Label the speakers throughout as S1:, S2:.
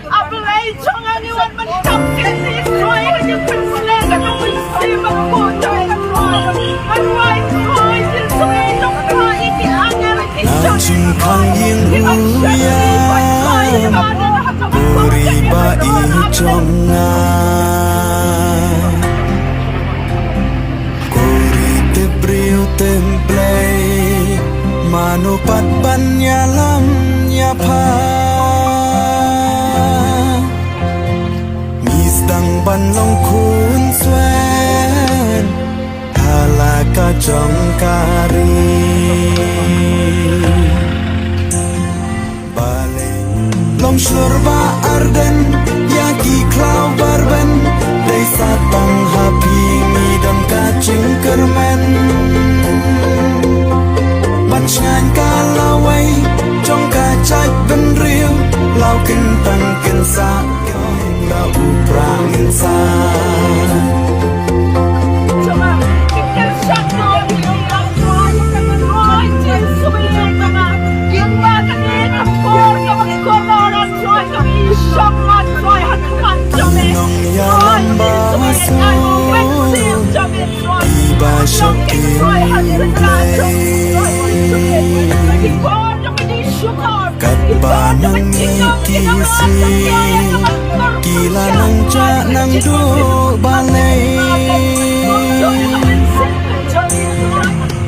S1: Apalay jangan iwan mentap kasi soy kanya pinsle kanya pinsi magputo Arway soy sin soy nung kain di angar di
S2: Naching kang yinguya Buri ba ichonga Kuri tebriu templay Manupat banyalam nyapa Misdang banlong kun swen Halaka jong kari Long shurba arden Yaki klau barben Day satang hapi Midam kacing kermen Bancngan kalawai Jong kacak ben riu Lau kentang kensa Lau uprang insan Nong yalam baso Iba syakin play Kat banang ikisi Kila nang jak nang du balay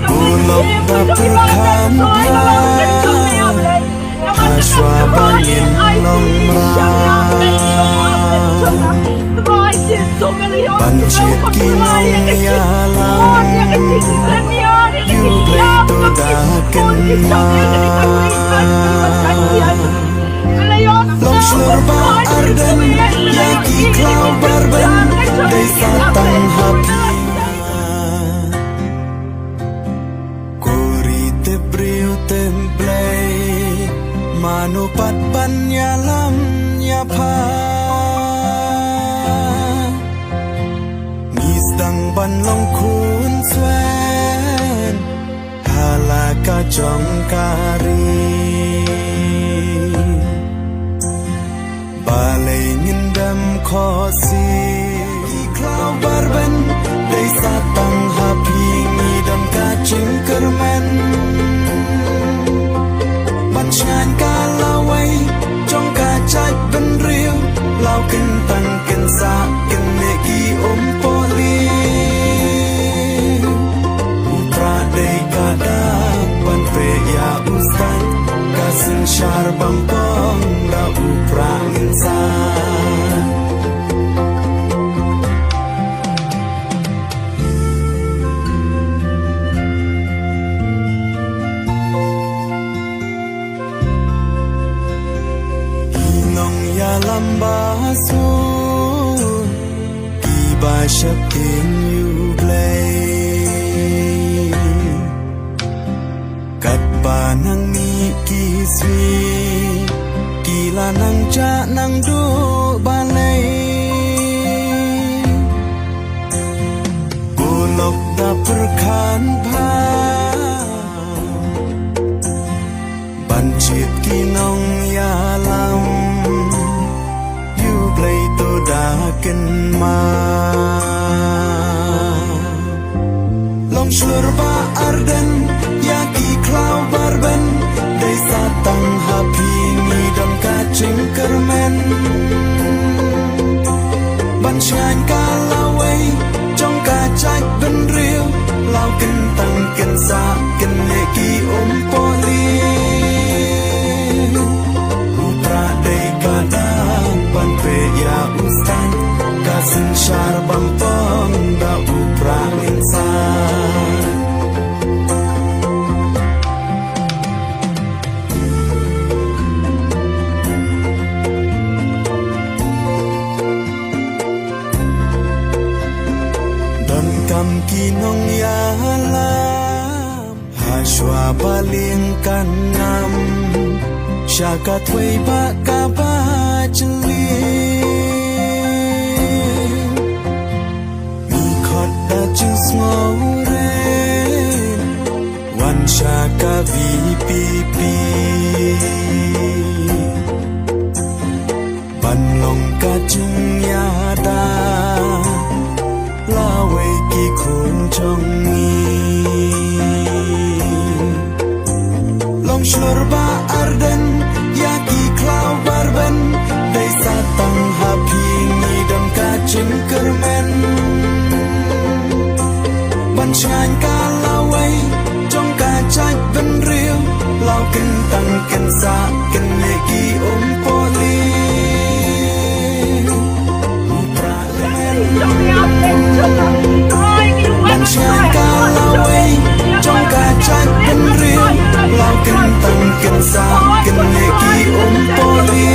S2: Ulok dapurkan Aswa bayin long Pancit kinong yalang Yublay to dakin Long shurba arden Yaki klau barben Day satang hapi Kuri tebriu templay Manupat banyalam nyapa Misdang banlong kun swen Halaka jong kari Balay ngindam khosi Iklau barben Day satang hapi Midam kacing kermen Bancngan kalawai Jong kacak ben riu Lau kentang kensa Kenegi umpoli Upra day kadang Ban ya ustan Kasin syar bampong Da upra insan Yalam baso Iba syakin yublay Kat banang nikiswi Kila nang jak nang du balay Gulok dapurkan pa Bancit kinong yalam Yublay to dakin ma Long shurba arden Yaki klau barben Day satang hapi Midam kacing kermen Bancngan kalawai Jong kacak ben riu Lau kentang kensa Kenegi umpoli Upra day kadang Ban ya ustan Kasin syar bampong Da upra insan Dan kam kinong yalam Haswa baling kanam Syaka tway baka baceling Mikot da jus ngoren Wan syaka VPP Ban long ka chung ya da La wei ki khun chong mi Long shurba arden ya ki klau barben Dai satang hapi ni dam ka chim kermen Ban shan ka la wei trong ka chai ben riu Lao ken tang ken sa ken le ki po li Ban shan ka la wei trong ka chai ben riu Lao ken tang ken sa ken le ki po li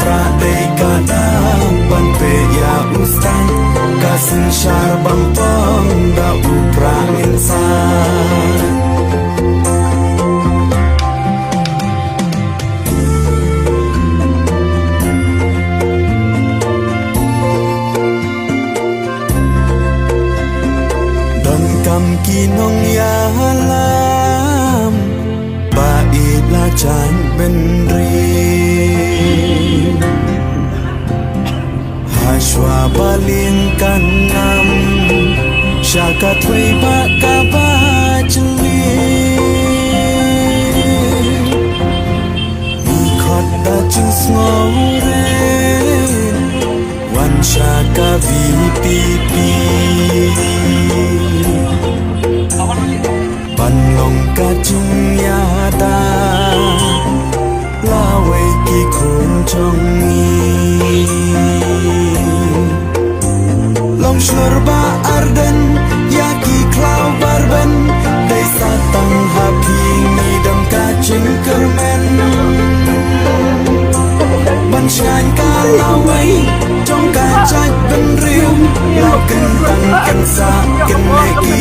S2: Pra dei ka da ban pe ya ustang Kasin syar bang pong da upra insan Dan kam kinong ya halam Bait la chan ben ri Hashwa balin kanam Shaka thui ba ka ba chli Mi khot da chung snore Wan shaka vi pi pi Ban long ka chung ya da La wei ki khun chong ni Long shurba arden ya ki klau barben Dai satang hapi ni dam ka chim kermen Ban shan ka la wei trong ka chai ben riu Lao ken tang ken sa ken le ki